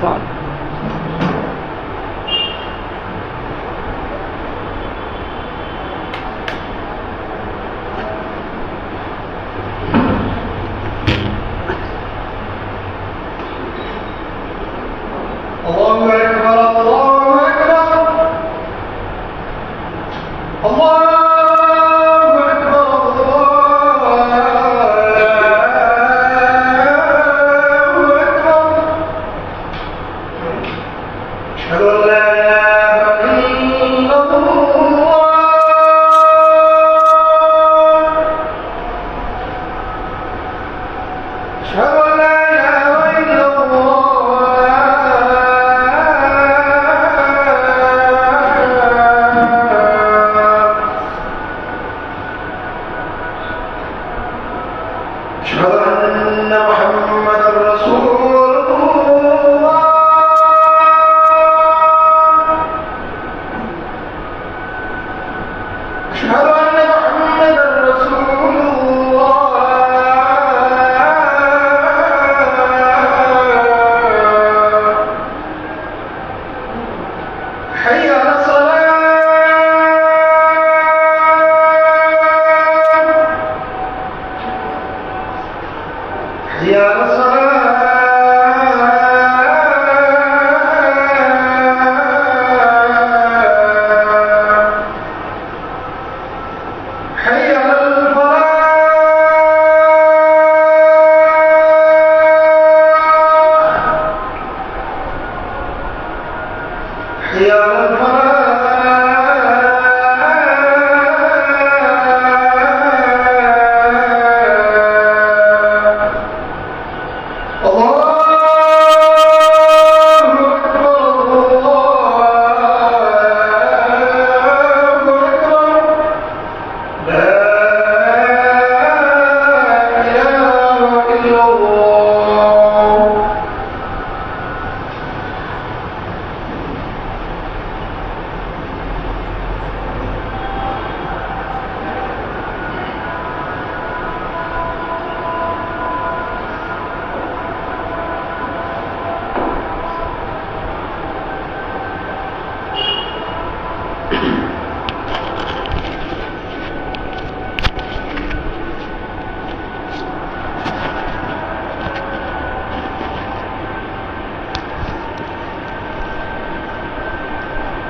بعد.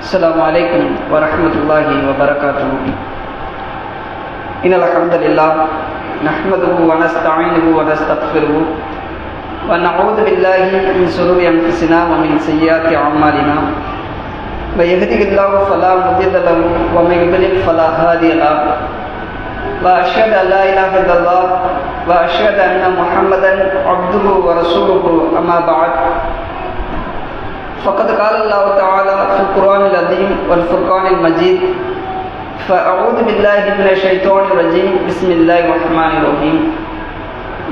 السلام عليكم ورحمة الله وبركاته. إن الحمد لله نحمده ونستعينه ونستغفره ونعوذ بالله من شرور أنفسنا ومن سيئات أعمالنا. من يهده الله فلا مضل له ومن يضلل فلا هادي له. وأشهد أن لا إله إلا الله وأشهد أن محمدا عبده ورسوله. أما بعد، فقد قال الله تعالى في القرآن العظيم والفرقان المجيد: فأعوذ بالله من الشيطان الرجيم. بسم الله الرحمن الرحيم.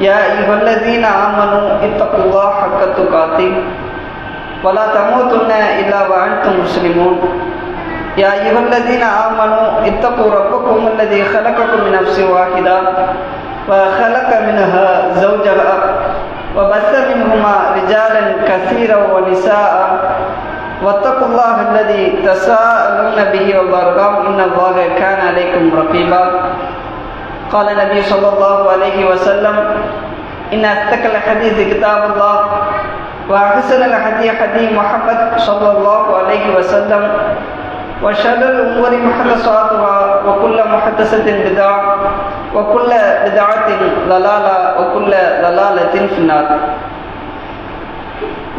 يا أيها الذين آمنوا اتقوا الله حق تقاته ولا تموتن إلا وأنتم مسلمون. يا أيها الذين آمنوا اتقوا ربكم الذي خلقكم من نفس واحدة وخلق منها زوجها وبث منهما رجالا كثيرا ونساء واتقوا الله الذي تساءلون به والأرحام إن الله كان عليكم رقيبا. قال النبي صلى الله عليه وسلم: إن أصدق الحديث كتاب الله وأحسن الحديث حديث محمد صلى الله عليه وسلم وشر الأمور محدثاتها وكل محدثة بدعة وكل بدعة ضلالة وكل ضلالة في النار.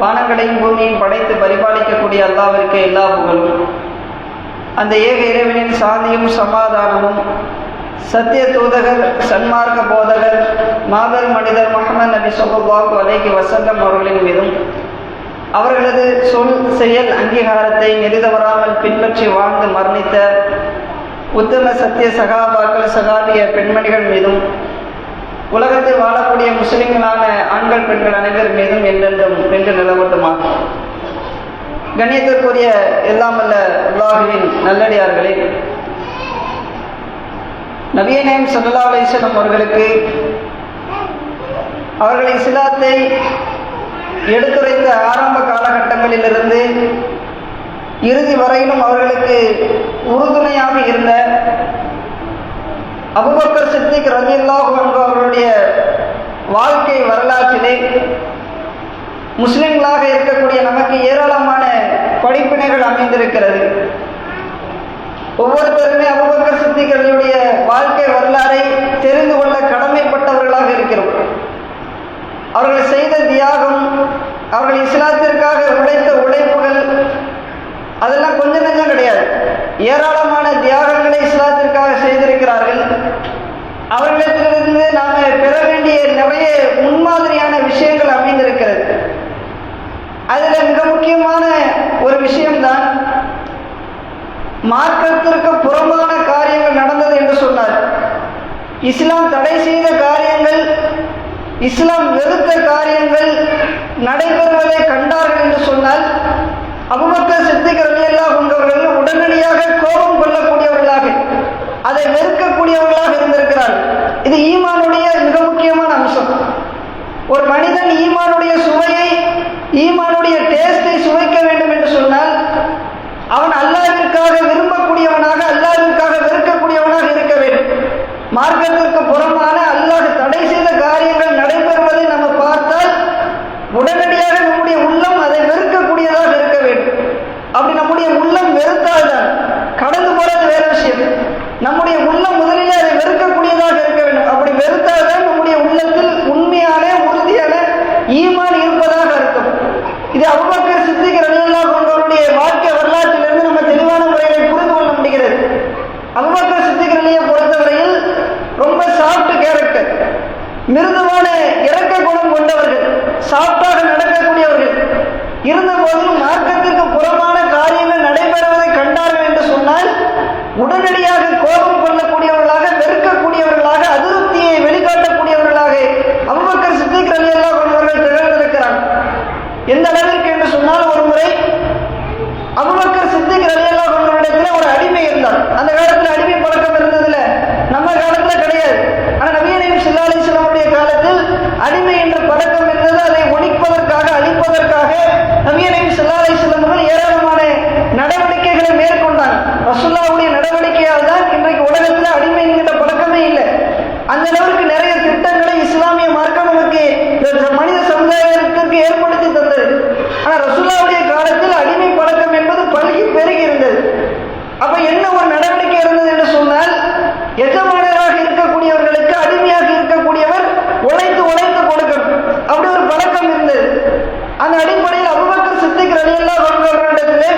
வானங்களையும் பூமியும் படைத்து பரிபாலிக்கக்கூடிய அல்லாஹ்விற்கு எல்லா புகழும். அந்த ஏக இறைவனின் சாந்தியும் சமாதானமும் சத்திய தூதகர் சன்மார்க்க போதகர் மாபெரும் மனிதர் முஹம்மது நபி ஸல்லல்லாஹு அலைஹி வஸல்லம் அவர்களின் மீதும் அவர்களது சொல் செயல் அங்கீகாரத்தை நெறிதவறாமல் பின்பற்றி வாழ்ந்து மரணித்த உத்தம சத்திய சகாபாக்கள் சகாபிய பெண்மணிகள் மீதும் உலகத்தில் வாழக்கூடிய முஸ்லிம்களான ஆண்கள் பெண்கள் அனைவர் மீதும் என்றென்றும் நின்று நிலவட்டுமாக. கண்ணியத்திற்குரிய எல்லாம் வல்ல அல்லாஹ்வின் நல்லடியார்களே, நபியே நாயகம் ஸல்லல்லாஹு அலைஹி வஸல்லம் அவர்களுக்கு அவர்கள் இஸ்லாத்தை எடுத்துரைத்த ஆரம்ப காலகட்டங்களிலிருந்து இறுதி வரையிலும் அவர்களுக்கு உறுதுணையாக இருந்த அபூபக்கர் சித்திக் ரலியல்லாஹு அன்ஹு அவர்களுடைய வாழ்க்கை வரலாற்றிலே முஸ்லிம்களாக இருக்கக்கூடிய நமக்கு ஏராளமான படிப்பினைகள் அமைந்திருக்கிறது. ஒவ்வொருத்தருமே அபூபக்கர் சித்திக் அவர்களுடைய வாழ்க்கை வரலாறை தெரிந்து கொள்ள கடமைப்பட்டவர்களாக இருக்கிறோம். அவர்கள் செய்த தியாகம், அவர்கள் இஸ்லாத்திற்காக உழைத்த உழைப்புகள் அதெல்லாம் கொஞ்சம் நெஞ்சம் கிடையாது. ஏராளமான தியாகங்களை இஸ்லாத்திற்காக செய்திருக்கிறார்கள். அவர்களிடத்திலிருந்து நாம் பெற வேண்டிய நிறைய முன்மாதிரியான விஷயங்கள் அமைந்திருக்கிறது. அதில் மிக முக்கியமான ஒரு விஷயம்தான், மார்க்கத்திற்கு புறம்பான காரியங்கள் நடந்தது என்று சொன்னார். இஸ்லாம் தடை செய்த காரியங்கள், இஸ்லாம் வெறுத்த காரியங்கள் நடைபெறுவதை கண்டார்கள் என்று சொன்னால் அபூபக்கர் சித்திக் ரலியல்லாஹு அன்ஹு அவர்கள் உடனடியாக கோபம் கொள்ளக்கூடியவர்களாக, அதை வெறுக்கக்கூடியவர்களாக இருந்திருக்கிறார்கள். இது ஈமானுடைய மிக முக்கியமான அம்சம். ஒரு மனிதன் ஈமானுடைய சுவையை, ஈமானுடைய டேஸ்டை சுவைக்க வேண்டும் என்று சொன்னால் அவன் அல்லாஹ்விற்காக விரும்பக்கூடியவனாக, அல்லாஹ்விற்காக வெறுக்கக்கூடியவனாக இருக்க வேண்டும். மார்க்கத்திற்கு புறமான அல்லாஹ் தடை செய்த காரியங்கள் நடைபெறுவதை நம்ம பார்த்தால் உடனடியாக நம்முடைய உள்ளம் அதை வெறுக்கக்கூடியதாக இருக்க வேண்டும். அப்படி நம்முடைய உள்ளம் வெறுத்தால்தான், கடந்து போறது வேற விஷயம், நம்முடைய உள்ளம் முதலில் அதை வெறுக்கக்கூடியதாக இருக்க வேண்டும். அப்படி வெறுத்தால்தான் நம்முடைய உள்ளத்தில் உண்மையான உறுதியான ஈமான் இருப்பதாக அர்த்தம். இது அபூபக்கர் சித்திக் ரலியல்லாஹு அன்ஹு அவருடைய வாழ்க்கை வரலாற்றிலிருந்து நம்ம தெளிவான முறையில் புரிந்து கொள்ள முடிகிறது. அபூபக்கர் சித்திக் ரலியை பொறுத்தவரையில் ரொம்ப சாஃப்ட் கேரக்டர், மிருதுவான இரக்க குணம் கொண்டவர்கள், சாஃப்டாக நடக்கக்கூடியவர்கள். இருந்த போதிலும் மார்க்கத்திற்கு புறமான காரியங்கள் நடைபெறுவதை கண்டார்கள் என்று சொன்னால் உடனடியாக கோபம் கொள்ளக்கூடியவர்களாக, வெறுக்கக்கூடியவர்களாக, அதிருப்தியை வெளிக்காட்டக்கூடியவர்களாக அபூபக்கர் சித்திக் ரலியல்லாஹு அன்ஹு அவர்கள் திகழ்ந்திருக்கிறார். எந்த அளவிற்கு என்று சொன்னால், ஒரு முறை அபூபக்கர் சித்திக் ரலியல்லாஹு அன்ஹு இடத்துல ஒரு அடிமை இருந்தார். அந்த காலத்தில் அடிமை பழக்கம் இருந்ததில்ல, நம்ம காலத்தில் கிடையாது. ஆனால் நபி ஸல்லல்லாஹு அலைஹி வஸல்லம் காலத்தில் அடிமை என்ற பழக்கம் இருந்தது. அதை ஒழிப்பதற்காக, அழிப்பதற்காக நபி ஸல்லல்லாஹு அலைஹி வஸல்லம் ஏராளமான நடவடிக்கைகளை மேற்கொண்டாங்க. ரசூலுல்லாஹ்வுடைய நடவடிக்கையால் தான் இன்றைக்கு உலகத்தில் அடிமை என்கிற பழக்கமே இல்லை. அந்த அளவிற்கு நிறைய திட்டங்களை இஸ்லாமிய மார்க்கம் நமக்கு மனித சமுதாயத்திற்கு ஏற்படுத்தி தந்தது. ஆனால் ரசூலுல்லாஹ்வுடைய காலத்தில் அடிமை பழக்கம் என்பது பல்கி பெருகி இருந்தது. அப்ப என்ன ஒரு நடவடிக்கை இருந்தது என்று சொன்னால், எஜமானராக இருக்கக்கூடியவர்களுக்கு அடிமையாக இருக்கக்கூடியவர் உழைத்து உழைத்து கொடுக்கணும், அப்படி ஒரு பழக்கம் இருந்தது. அந்த அடிப்படையில் அபூபக்கர் சித்திக் ரலியல்லாஹு அன்ஹு அவர்களிடத்திலே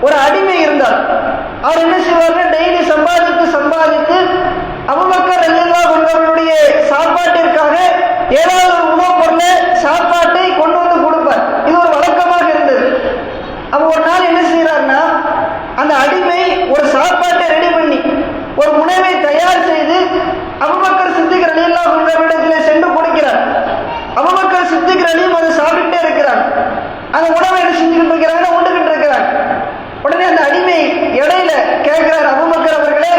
ஒரு அடிமை இருந்தார். அவர் என்ன செய்வார்கள், டெய்லி சம்பாதித்து அபூபக்கர் ரலியல்லாஹு அன்ஹு அவர்களுடைய சாப்பாட்டிற்காக ஏதாவது ஒரு உணவுப் பொருளை, சாப்பாட்டை கொண்டு வந்து கொடுப்பார். இது ஒரு வழக்கமாக இருந்தது. அப்ப ஒரு நாள் என்ன செய்யறாருன்னா, அந்த அடிமை ஒரு சாப்பாட்டை ரெடி பண்ணி, ஒரு உணவை தயார் செய்து அபூபக்கர் சித்திக் ரலியல்லாஹு அன்ஹு அவர்களிடத்திலே சென்று கொடுக்கிறார். அபூபக்கர் சித்திக் ரலியும் அதை சாப்பிட்டுட்டே இருக்கிறார். அந்த உணவை என்ன செஞ்சுக்கிட்டு இருக்கிறாங்க, உண்டுகிட்டு இருக்கிறார். உடனே அந்த அடிமை இடையில கேட்கிறார், அபூபக்கர் அவர்களே,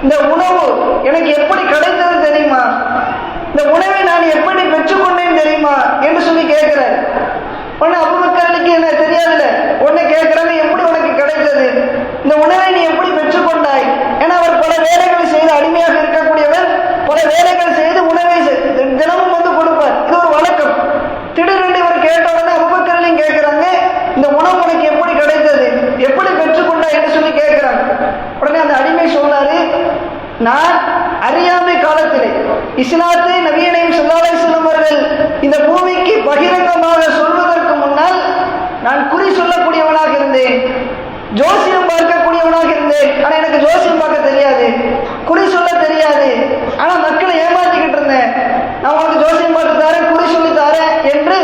இந்த உணவு எனக்கு எப்படி கிடைத்தது தெரியுமா, இந்த உணவை நான் எப்படி பெற்றுக்கொண்டேன் தெரியுமா என்று சொல்லி கேட்கிறார். உடனே அபூபக்கருக்கு என்ன தெரியாதுல்ல, உடனே கேட்கிறாங்க, எப்படி உனக்கு கிடைத்தது, இந்த உணவை நீ எப்படி பெற்றுக்கொண்டாய்? ஏன்னா அவர் பல வேலைகளை செய்து, அடிமையாக இருக்கக்கூடியவர் பல வேலைகள் செய்து உணவை தினமும் வந்து கொடுப்பார். இது ஒரு வழக்கம். திடீரென்று இவர் கேட்ட உடனே அபூபக்கரையும் கேட்கிறாங்க, இந்த உணவு உனக்கு எப்படி கிடைத்தது, எப்படி பெற்றுக்கொண்டாய் என்று சொல்லி கேட்கிறாங்க. உடனே அந்த அடிமை சொன்னாரு, நான் அறியாமை காலத்திலே இஸ்லாத்தை நபி ஸல்லல்லாஹு அலைஹி வஸல்லம் அவர்கள் இந்த பூமிக்கு பகிரங்கமாக சொல்வதற்கு முன்னால் நான் குறி சொல்லக்கூடியவனாக இருந்தேன், ஜோசியம் பார்க்கக்கூடியவனாக இருந்தேன். ஆனா எனக்கு ஜோசியம் பார்க்க தெரியாது, குறி சொல்ல தெரியாது. ஆனா மக்களை ஏமாற்றிக்கிட்டு இருந்தேன். நான் உனக்கு ஜோசியம் பார்த்து தாரேன், குறி சொல்லி தாரேன் என்று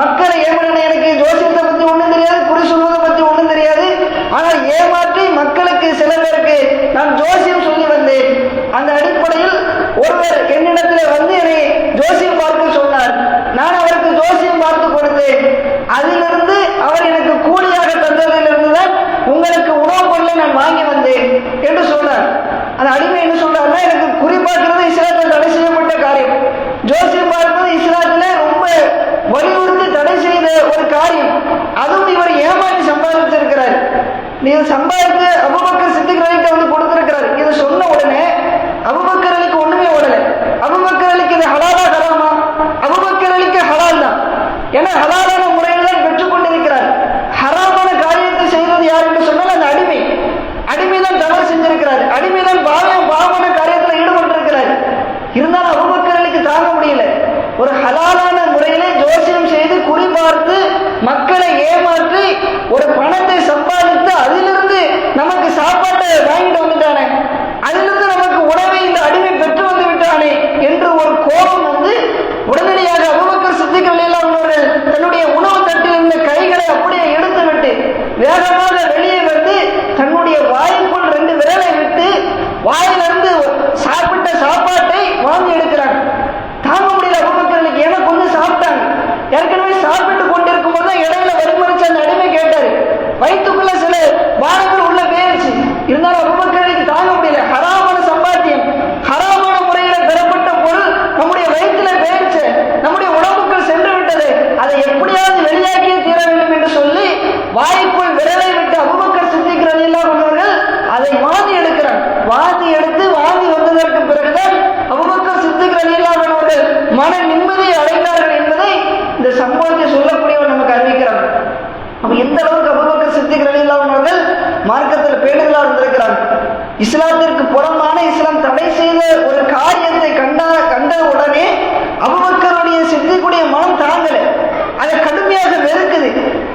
மக்களை ஏமாற்றின. எனக்கு ஜோசியத்தை பத்தி ஒன்றும் தெரியாது, குறி சொல்வதை பத்தி ஒன்றும் தெரியாது. ஆனால் ஏமாற்றி மக்களுக்கு, சில பேருக்கு நான் ஜோசியம் சொல்லி வந்தேன். அந்த அடிப்படையில் ஒருவர் என்னிடத்தில் வந்து என்னை ஜோசியம் பார்க்க சொன்னார். நான் அவருக்கு ஜோசியம் பார்த்து கொடுத்தேன். அதிலிருந்து அவர் எனக்கு கூலியாக தந்ததிலிருந்து தான் உங்களுக்கு உணவுப் பொருளை நான் வாங்கி வந்தேன் என்று சொன்னார். அந்த அடிமை என்ன சொல்றாருன்னா, எனக்கு குறிப்பாக்குறது இஸ்லாத்தில் தடை செய்யப்பட்ட காரியம். ஜோசியம் பார்ப்பது இஸ்லாத்தில் ரொம்ப வலியுறுத்தி தடை செய்த ஒரு காரியம், அதுவும் இவர் ஏமாற்றி சம்பாதிச்சிருக்கிறார். நீங்க சம்பாதித்து அபூபக்கர் சித்திக் அலிகிட்ட வந்து கொடுத்திருக்கிறார். இதை சொன்ன உடனே அபூபக்கர் அலிக்கு ஒண்ணுமே ஓடல. அபூபக்கர் அலிக்கு இது ஹலாலா ஹராமா? அபூபக்கர் அலிக்கு ஹலால் தான். ஏன்னா ஹலாலான முறையில் தான் பெற்றுக் கொண்டிருக்கிறார். ஹராமான காரியத்தை செய்வது யார் என்று சொன்னால் அந்த அடிமைதான் தவறு செஞ்சிருக்கிறார். அடிமைதான் பாவமான காரியத்தில் ஈடுபட்டிருக்கிறார். இருந்தாலும் அபூபக்கர் அலிக்கு தாங்க முடியல. ஒரு ஹலாலான முறையிலே ஜோசியம் செய்து குறிபார்த்து மக்களை ஏமாற்றி ஒரு பணத்தை சம்பாதித்து அதிலிருந்து நமக்கு சாப்பாட்டை வாங்கிட்டு வந்துட்டானே, அதிலிருந்து நமக்கு உணவை இந்த அடிமை பெற்று வந்து விட்டானே என்று ஒரு கோபம் வந்து உடனடியாக அபூபக்கர் சித்திக் ரலியல்லாஹு அன்ஹு தன்னுடைய உணவு தட்டில் இருந்த கைகளை அப்படியே எடுத்துவிட்டு வேகமாக வெளியே வந்து தன்னுடைய வாய்க்குள் 2 விரலை விட்டு வாயிலிருந்து சாப்பிட்ட சாப்பாட்டை வாங்கி எடுக்கிறாங்க. தாங்க முடியல அபூபக்கர் அலிக்கு. ஏன்னா கொஞ்சம் சாப்பிட்டாங்க. ஏற்கனவே சாப்பிட்டு கொண்டிருக்கும் போது இடையில வரிமறிச்சு அந்த அடிமை கேட்டாரு. வயிற்றுக்குள்ள சில பானங்கள் உள்ள போயிருச்சு. இருந்தாலும் அபூபக்கர் அலிக்கு தாங்க முடியல. ஹராமான சம்பாத்தியம், ஹராமான முறையில பெறப்பட்ட பொருள் நம்முடைய வயிற்றுல போயிருச்சு, நம்முடைய உடம்புக்குள் சென்று விட்டது, அதை எப்படியாவது வெளியாக்கியே தீர வேண்டும் என்று சொல்லி வாய்க்குள் விரலை விட்டு அபூபக்கர் சித்திக் ரலியல்லாஹு அன்ஹு அவர்கள் அதை வாந்தி எடுக்கிறார். வாந்தி எடுத்து வாந்தி வந்ததற்கு பிறகுதான் அபூபக்கர் சித்திக் ரலியல்லாஹு அன்ஹு அவர்கள் மன நிம்மதியை அடைந்தார்கள் என்பதை இந்த சம்பவத்தை சொல்லக்கூடியவர் நமக்கு அறிவிக்கிறார். அப்ப எந்த அளவுக்கு அபூபக்கர் சித்திக் ரலியல்லாஹு அன்ஹு அவர்கள் மார்க்கத்தில் பேணுதலாக இருந்திருக்கிறார். இஸ்லாத்திற்கு புறம்பான, இஸ்லாம் தடை செய்த ஒரு காரியத்தை கண்ட உடனே அபூபக்கருடைய சித்திக்குடைய மனம் தாங்கல. அதை கடுமையாக வெறுக்குது,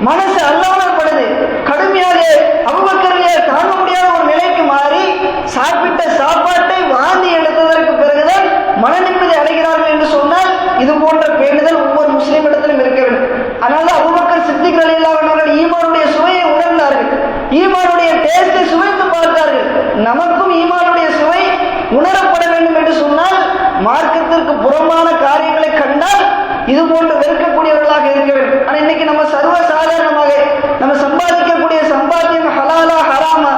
மனசு அல்லாமப்படுது. கடுமையாக அபூபக்கரையே தாங்க முடியாத ஒரு நிலைக்கு மாறி சாப்பிட்ட சாப்பாட்டை வாந்தி எடுத்ததற்கு பிறகுதான் மன நிம்மதி அடைகிறார்கள் என்று சொன்னால் இது போன்ற பேணுதல் ஒவ்வொரு முஸ்லீம் இடத்திலும் இருக்க வேண்டும். அதனால அபூபக்கர் சித்திக் ரலியல்லாஹு அன்ஹு அவர்கள் ஈமானுடைய சுவையை உணர்ந்தார்கள். ஈமானுடைய டேஸ்டை சுவைத்து பார்த்தார்கள். நமக்கும் ஈமானுடைய சுவை உணரப்பட வேண்டும் என்று சொன்னால் மார்க்கத்திற்கு புறம்பான காரியங்களை கண்டால் இது போன்று வெறுக்கக்கூடியவர்களாக இருக்க வேண்டும். ஆனா இன்னைக்கு நம்ம சர்வ சாதாரணமாக நம்ம சம்பாதிக்கக்கூடிய சம்பாத்தியம் ஹலாலா ஹராமா,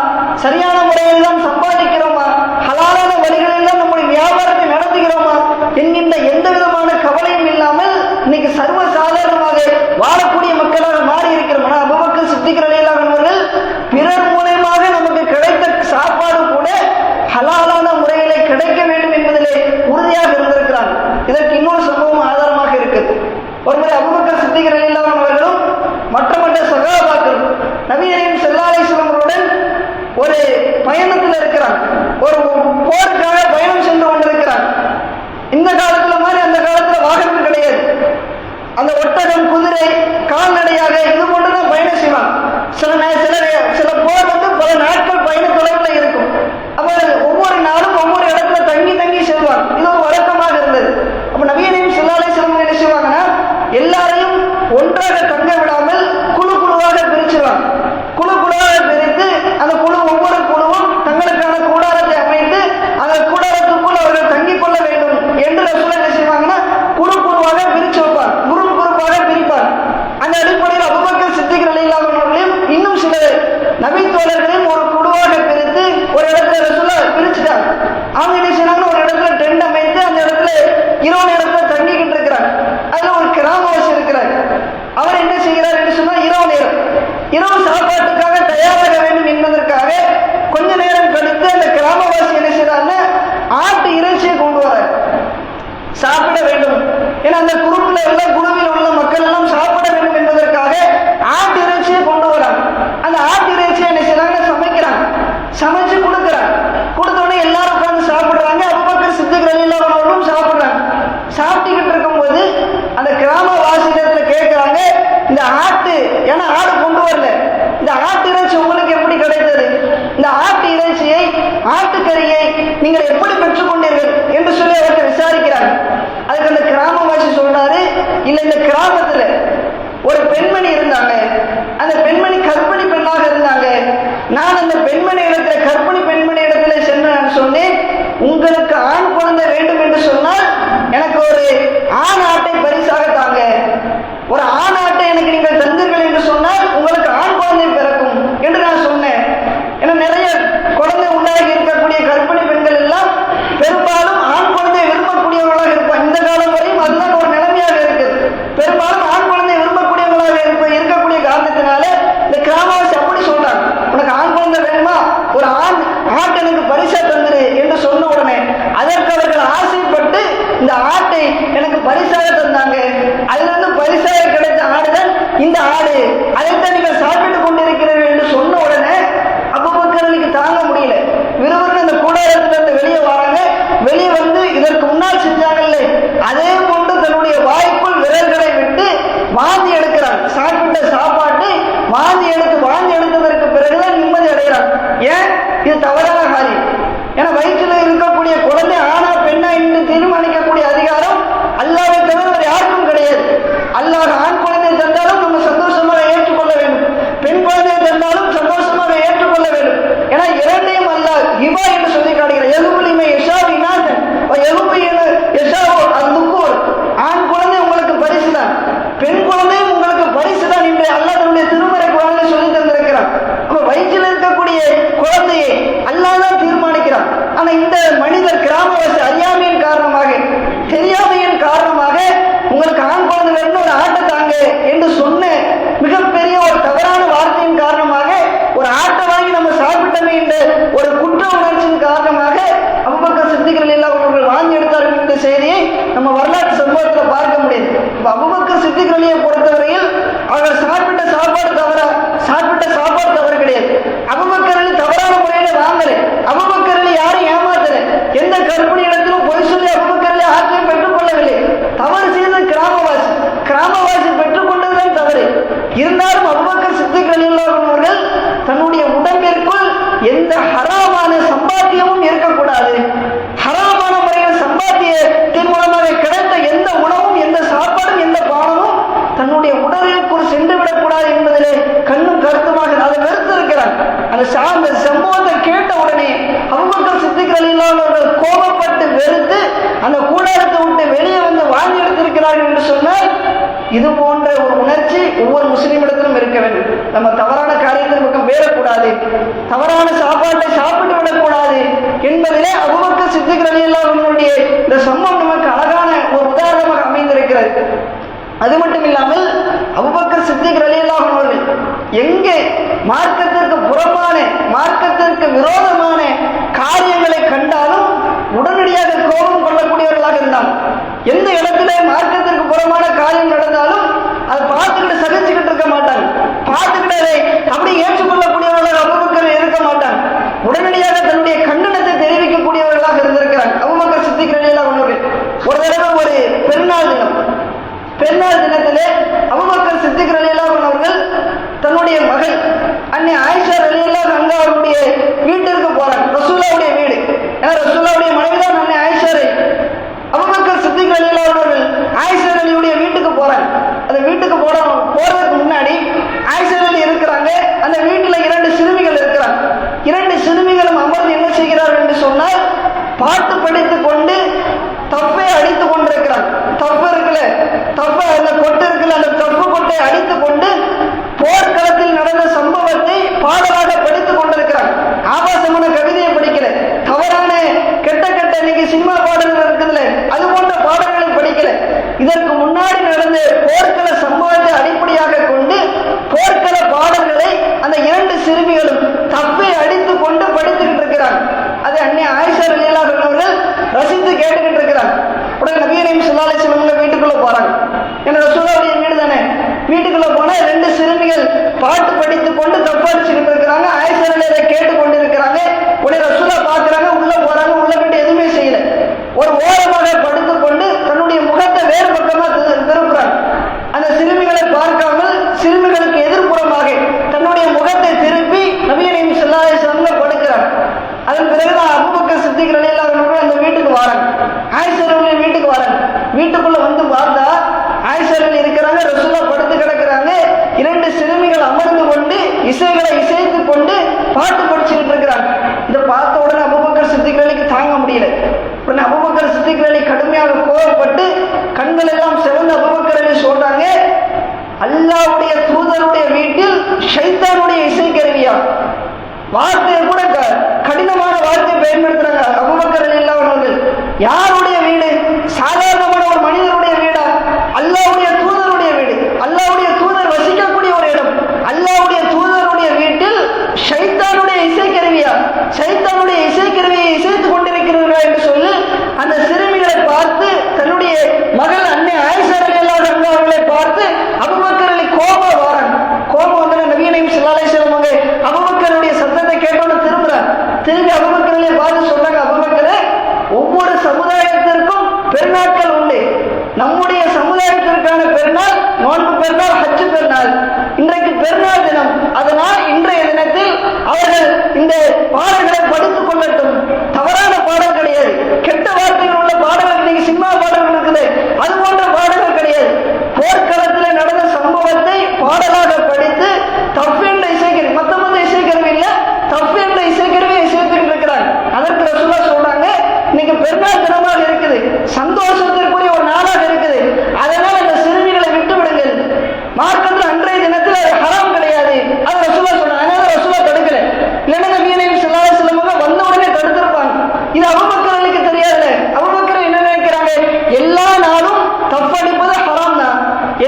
சரியான முறையில் தான் சம்பாதிக்கிறோமா, ஹலாலான வழிகளில் தான் நம்முடைய வியாபாரத்தை நடத்துகிறோமா என்கின்ற எந்த விதமான கவலையும் இல்லாமல் இன்னைக்கு சர்வ சாதாரணமாக வாழக்கூடிய மக்களாக மாறி இருக்கிறோம். ஆனா அபூபக்கர் சித்திக் ரலியல்லாஹு அன்ஹு அவர்கள் பிறர் மூலமாக நமக்கு கிடைத்த சாப்பாடு கூட ஹலாலான முறையிலே கிடைக்க வேண்டும் என்பதிலே உறுதியாக இருந்திருக்கிறார். இதற்கு இன்னொரு சம்பவம் ஆதாரமாக இருக்குது. ஒருமுறை அபூபக்கர் சித்திக் ரலியல்லாஹு அன்ஹு அவர்களும் மற்ற சகாபாக்கள் நபி ஸல்லல்லாஹு அலைஹி வஸல்லம் அவர்களுடன் ஒரு பயணத்தில் இருக்கிறார். ஒரு போருக்காக பயணம் சென்று கொண்டிருக்கிறார். இந்த காலத்துல மாதிரி அந்த காலத்துல வாகனம் கிடையாது. அந்த ஒட்டகம், குதிரை, கால்நடையாக இது போன்றுதான் பயணம் செய்வாங்க. சில போர் வந்து பல நாட்கள் பயண தொலைவில் இருக்கும். அப்ப ஒவ்வொரு நாளும் ஒவ்வொரு இடத்துல தங்கி செல்வாங்க. இது ஒரு வழக்கமாக இருந்தது. அப்ப நபி ஸல்லல்லாஹு அலைஹி வஸல்லம் என்ன செய்வாங்கன்னா எல்லாரையும் ஒன்றாக தங்க விடாமல் குழுவாக பிரிச்சிருவாங்க. குழுவாக பிரித்து அந்த ஒவ்வொரு குழுவும் தங்களுக்கான கூடாரத்தை அமைத்து அந்த கூடாரத்துக்குள் அவர்கள் தங்கிக் கொள்ள வேண்டும் என்று ரசூலுல்லாஹ் என்ன செய்வாங்கன்னா குழுவாக பிரிச்சு வைப்பார், குரூப்பாக பிரிப்பார். அந்த அடிப்படையில் அபூபக்கர் சித்திக் ரலியல்லாஹு அன்ஹு அவர்களையும் இன்னும் சில நபி தோழர்களையும் ஒரு குழுவாக பிரித்து ஒரு இடத்துல ரசூலுல்லாஹ் பிரிச்சுட்டாங்க. அவங்க என்ன செய்யறாங்க, ஒரு இடத்துல டென்ட் அமைத்து அந்த இடத்துல இரவு நேரத்துல தங்கிக்கிட்டு இருக்கிறார். அதுல ஒரு கிராமவாசி இருக்கிறார். அவர் என்ன செய்கிறார் என்று சொன்னால் இரவு சாப்பாட்டுக்காக தயாராக வேண்டும் என்பதற்காக கொஞ்ச நேரம் கழித்து அந்த கிராமவாசி என்ன செய்யறாருன்னா ஆட்டு இறைச்சியை கொண்டு வரார். சாப்பிட வேண்டும், ஏன்னா அந்த குழுவில் உள்ள மக்கள் எல்லாம் சாப்பிட வேண்டும் என்பதற்காக ஆட்டு இறைச்சியை கொண்டு வராங்க. அந்த ஆட்டு இறைச்சியை என்ன செய்யறாங்க, சமைச்சு கொடுக்குறாங்க. கொடுத்தோடனே எல்லாரும் உட்கார்ந்து சாப்பிடுறாங்க. அபூபக்கர் சித்திக் ரலியல்லாஹு அன்ஹு அவர்களும் சாப்பிடுறாங்க. சாப்பிட்டுக்கிட்டு இருக்கும்போது அந்த கிராமவாசியிடத்துல கேட்கிறாங்க, இந்த ஆட்டு, ஏன்னா ஆடு கொண்டு வரல, இந்த ஆட்டு இறைச்சி உங்களுக்கு எப்படி கிடைத்தது, இந்த ஆட்டு இறைச்சியை, ஆட்டுக்கறியை நீங்கள் எப்படி பெற்றுக் கொண்டீர்கள் என்று சொல்லி அவர்கிட்ட விசாரிக்கிறாங்க. அதுக்கு அந்த கிராமவாசி சொல்றாரு, இல்ல இந்த கிராமத்துல ஒரு பெண்மணி இருந்தாங்க, அந்த பெண்மணி கர்ப்பிணி பெண்ணாக இருந்தாங்க. நான் அந்த பெண்மணி இடத்துல, கர்ப்பிணி பெண்மணி இடத்துல சென்று நான் சொன்னேன், உங்களுக்கு ஆண் குழந்தை வேண்டும் என்று சொன்னால் எனக்கு ஒரு ஆண் ஆட்டை பரிசாக தாங்க, ஒரு ஆண் ஆட்டை எனக்கு நீங்கள் தந்தீர்கள் என்று சொன்னால் உங்களுக்கு ஆண் குழந்தை பிறக்கும் என்று நான் சொன்னேன். ஏன்னா நிறைய குழந்தை உண்டாகி இருக்கக்கூடிய கர்ப்பிணி பெண்கள் எல்லாம் பெரும்பாலும் ஆண் குழந்தையை விரும்பக்கூடியவர்களாக இருப்பாங்க. இந்த காலம் வரையும் அதுதான் ஒரு நிலைமையாக இருக்குது. பெரும்பாலும் ஆண் குழந்தையை விரும்பக்கூடியவர்களாக பரிசாக தந்தாங்க. அதுல இருந்து பரிசாக கிடைத்த ஆடுதான் இந்த ஆடு, அதைத்தான் நீங்கள் சாப்பிட்டுக் கொண்டிருக்கிறீர்கள் என்று சொன்ன உடனே அபூபக்கருக்கு தாங்க முடியல. விறுவிறுன்னு அந்த கூடாரத்திலிருந்து வெளியே வராங்க. வெளியே வந்து இதற்கு முன்னால் செஞ்சாங்கல்ல அதே போன்று தன்னுடைய வாய்க்குள் விரல்களை விட்டு வாந்தி எடுக்கிறான். சாப்பிட்ட சாப்பாட்டு வாந்தி எடுத்ததற்கு பிறகுதான் நிம்மதி அடைகிறான். ஏன்? இது தவறான காரியம். ஏன்னா வயிற்றில் இருக்கக்கூடிய குழந்தை ஆனா பெண்ணா என்று தீர்மானிக்கக்கூடிய அதிகாரம் அல்லாஹ்வை தவிர வேறு யாருக்கும் கிடையாது. அல்லாஹ் ஆண் குழந்தை தந்தாலும் நம்ம சந்தோஷமாக ஏற்றுக்கொள்ள வேண்டும், பெண் குழந்தை தந்தாலும் சந்தோஷமாக ஏற்றுக்கொள்ள வேண்டும். ஏன்னா இரண்டையும் அல்லாஹ் கிபா என்று சொல்லி காட்டுகிறார். எகுபுலிமை யஷாவி நாதன் யஷாவோ அத்துக்கூர். ஆண் குழந்தை உங்களுக்கு பரிசுதான், பெண் குழந்தையும் உங்களுக்கு பரிசுதான் என்று அல்லாஹ் தன்னுடைய திருமறை குர்ஆனில் சொல்லி தந்திருக்கிறான். அப்ப வயிற்றில் இருக்கக்கூடிய குழந்தையை அல்லாஹ் தான் தீர்மானிக்கிறான். ஆனா இந்த மனிதர் கிராமவாசி அறியாமையின் காரணமாக, தெரியாமையின் காரணமாக உங்களுக்கு ஆண் குழந்தை வேணும் ஒரு ஆட்டை தாங்க என்று சொன்ன மிகப்பெரிய ஒரு தவறான வார்த்தையின் காரணமாக ஒரு ஆட்டை வாங்கி நம்ம சாப்பிட்டோமே என்ற ஒரு குற்ற உணர்ச்சியின் காரணமாக அபூபக்கர் சித்திக் ரலியல்லாஹு அன்ஹு அவர்கள் வாங்கி எடுத்தார்கள் என்ற செய்தியை நம்ம வரலாற்று சம்பவத்தில் பார்க்க முடியுது. அபூபக்கர் சித்திக் ரலியை பொறுத்தவரையில் அவர்கள் சாப்பிட்ட சாப்பாடு தவறு கிடையாது. அபூபக்கர் அலி தவறான முறையில வாங்கல, அபூபக்கர் அலி யாரும் ஏமாத்தல, எந்த கற்பனை இடத்திலும் பொய் சொல்லி அபூபக்கர் அலி ஆட்சியை பெற்றுக் கொள்ளவில்லை. தவறு செய்தது கிராமவாசி பெற்றுக் கொண்டதுதான் தவறு. இருந்தாலும் அபூபக்கர் சித்திக் ரலியல்லாஹு அன்ஹு அவர்கள் தன்னுடைய உடம்பிற்குள் எந்த ஹராமான சம்பாத்தியமும் இருக்கக்கூடாது, ஹராமான முறையில் சம்பாத்தியத்தின் மூலமாக கிடைத்த எந்த உணவும் எந்த சாப்பாடும் எந்த பானமும் தன்னுடைய உடலுக்குள் சென்று விடக்கூடாது என்பதிலே கண்ணும் கருத்துமாக அதை வெறுத்திருக்கிறார். அந்த சம்பவத்தை கேட்ட உடனே அபூபக்கர் சித்திக் ரலியல்லாஹு அன்ஹு அவர்கள் கோபப்பட்டு வெறுத்து அந்த கூடாரத்தை விட்டு வெளியே வந்து வாங்கி எடுத்திருக்கிறார்கள் என்று சொன்னால் இது போன்ற ஒரு உணர்ச்சி ஒவ்வொரு முஸ்லீமிடத்திலும் இருக்க வேண்டும். நம்ம தவறான காரியத்தின் பக்கம் வேறக்கூடாது, தவறான சாப்பாட்டை சாப்பிட்டு விடக்கூடாது என்பதிலே அபூபக்கர் சித்திக் ரலியல்லாஹு அன்ஹுவுடைய இந்த சம்பவம் நமக்கு அழகான ஒரு உதாரணமாக அமைந்திருக்கிறது. அது மட்டும் இல்லாமல் அபூபக்கர் சித்திக் ரலியல்லாஹு அன்ஹு அவர்கள் எங்கே மார்க்கத்திற்கு புறமான, மார்க்கத்திற்கு விரோதமான காரியங்களை கண்டாலும் உடனடியாக கோபம் கொள்ளக்கூடியவர்களாக இருந்தாங்க. எந்த இடத்திலே மார்க்கத்திற்கு புறமான காரியம் நடந்தாலும் அதை பார்த்துக்கிட்டு சகிச்சுக்கிட்டு இருக்க மாட்டாங்க, பார்த்துக்கிட்டு அதை அப்படி ஏற்றுக்கொள்ளக்கூடியவர்களாக அபூபக்கர் இருக்க மாட்டாங்க. உடனடியாக தன்னுடைய கண்டனத்தை தெரிவிக்கக்கூடியவர்களாக இருந்திருக்கிறாங்க அபூபக்கர் சித்திக் ரலியல்லாஹு அன்ஹு அவர்கள். ஒரு தடவை ஒரு பெருநாள் தினத்திலே அபூபக்கர் சித்திக் ரலியல்லாஹு அன்ஹு அவர்கள் தன்னுடைய மகள் அன்னை ஆயிஷா ரலியல்லாஹு அன்ஹா அவருடைய வீட்டிற்கு போறாங்க. ரசூலுல்லாஹ்வுடைய வீடு, ஏன்னா ரசூலுல்லாஹ்வுடைய மனைவிதான் அன்னை ஆயிஷா. அபூபக்கர் சித்திக் ரலியல்லாஹு அன்ஹு அவர்கள் ஆயிஷா ரலியுடைய வீட்டுக்கு போறாங்க. அந்த வீட்டுக்கு போறதுக்கு முன்னாடி ஆயிஷா ரலி இருக்கிறாங்க. அந்த வீட்டில் 2 சிறுமிகள் இருக்கிறாங்க. 2 சிறுமிகளும் அமர்ந்து என்ன செய்கிறார்கள் என்று சொன்னால் பாட்டு படித்துக் கொண்டு தப்பை அடித்துக் கொண்டிருக்கிறாங்க. தப்பு இருக்குல்ல, தப்பை அந்த கொட்டு இருக்குல்ல, அந்த தப்பு கொட்டை அடித்துக் கொண்டு போர்க்களத்தில் நடந்த சம்பவத்தை பாடலாக படித்துக் கொண்டிருக்கிறாங்க. ஆபாசமான கவிதையை படிக்கல, தவறான கெட்ட இன்னைக்கு சினிமா பாடல்கள் இருக்குதுல்ல அது போன்ற பாடல்களை படிக்கல. இதற்கு முன்னாடி நடந்த போர்க்கள சம்பவத்தை அடிப்படையாக கொண்டு போர்க்கள பாடல்களை அந்த 2 சிறுமிகளும் தப்பை அடித்துக் கொண்டு படித்துக்கிட்டு இருக்கிறாங்க. அதை அன்னை ஆயிஷா ரலியல்லாஹு அன்ஹா அவர்கள் ரசித்து கேட்டுக்கிட்டு இருக்கிறாங்க. உடனே நபி ஸல்லல்லாஹு அலைஹி வஸல்லம் வீட்டுக்குள்ள போறாங்க. ஏன்னா ரசூலுல்லாஹ்வுடைய வீடு தானே. வீட்டுக்குள்ள போனா 2 சிறுமிகள் பாட்டு படித்துக் கொண்டு தப்பு அடிச்சுக்கிட்டு இருக்கிறாங்க. ஆயிஷா ரலியல்லாஹு கேட்டு கொண்டு இருக்கிறாங்க. உடனே ரசூலுல்லாஹ் பார்க்கறாங்க, உள்ள போறாங்க. உள்ள போயிட்டு எதுவுமே செய்யல. ஒரு ஓரமாக படுத்துக் கொண்டு தன்னுடைய முகத்தை வேறு பக்கமா திருப்புறாங்க. அந்த சிறுமிகளை பார்க்காமல் சிறுமிகளுக்கு எதிர்ப்புறமாக தன்னுடைய முகத்தை திருப்பி நபி ஸல்லல்லாஹு அலைஹி வஸல்லம் படுக்கிறாங்க. அதன் பிறகுதான் அபூபக்கர் சித்திக் ரலியல்லாஹு அன்ஹு அந்த வீட்டுக்கு வராங்க. ஆயிஷா ரலியல்லாஹு வீட்டுக்கு வராங்க. வீட்டுக்குள்ள வந்து பார்த்தா ஆயிஷா ரலியல்லாஹு இருக்கிறாங்க, ரசூலுல்லாஹ் படுத்து கிடக்கிறாங்க. 2 சிறுமிகள் அமர்ந்து கொண்டு இசைகளை இசைத்து கொண்டு பாட்டு படிச்சுக்கிட்டு இருக்கிறாங்க. இதை பார்த்த உடனே அபூபக்கர் சித்திக் ரலியல்லாஹு தாங்க முடியல. உடனே அபூபக்கர் சித்திக் ரலியல்லாஹு கடுமையாக கோபப்பட்டு கண்கள் எல்லாம் சிவந்து அபூபக்கர் ரலியல்லாஹு சொல்றாங்க, அல்லாஹ்வுடைய தூதருடைய வீட்டில் ஷைத்தானுடைய இசைக்கருவியா? வார்த்தையை கூட கடினமான வார்த்தையை பயன்படுத்துறாங்க அபூபக்கர் ரலியல்லாஹு அன்ஹு. யாருடைய வீடு? சாதாரணமான ஒரு மனிதனுடைய வீடா? அல்லாஹ்வுடைய தூதருடைய வீடு, அல்லாஹ்வுடைய தூதர் வசிக்கக்கூடிய ஒரு இடம். அல்லாஹ்வுடைய தூதருடைய வீட்டில் ஷைத்தானுடைய இசைக்கருவியா? ஷைத்தானுடைய இசைக்கருவியை இசைத்துக் கொண்டிருக்கிறீர்களா என்று சொல்லி அந்த சிறுமிகளை பார்த்து தன்னுடைய மகள் பாடல்களை படித்துக் கொள்ளட்டும். தவறான பாடல் கிடையாது, கெட்ட வார்த்தைகள் உள்ள பாடல்கள் இன்னைக்கு சினிமா பாடல்கள் இருக்குது, அது போன்ற பாடல்கள் கிடையாது. போர்க்களத்தில் நடந்த சம்பவத்தை பாடலாக படித்து தப்பு என்ற இசைக்கருவி, மத்த இசைக்கருவி இல்ல, தப்பு என்ற இசைக்கருவியை இசைத்துக்கிட்டு இருக்கிறாங்க. அதற்கு ரசூலுல்லாஹ் சொல்றாங்க, இன்னைக்கு பெருநாள் தினமாக இருக்குது, சந்தோஷத்திற்குரிய ஒரு நாளாக இருக்குது, அதனால் இந்த சிறுமிகளை விட்டு விடுங்கள். மார்க்கத்தில் அன்றைய தினத்தில் அது ஹராம் கிடையாது, அது ரசூலுல்லாஹ் சொல்றாங்க. அதனால ரசூலுல்லாஹ் தடுக்கல, இல்லைன்னா நபி ஸல்லல்லாஹு அலைஹி வஸல்லம் வந்த உடனே தடுத்திருப்பாங்க. இது அபூபக்கருக்கு தெரியாது. அபூபக்கர் என்ன நினைக்கிறாங்க, எல்லா நாளும் தப்படிப்பது ஹராம் தான்,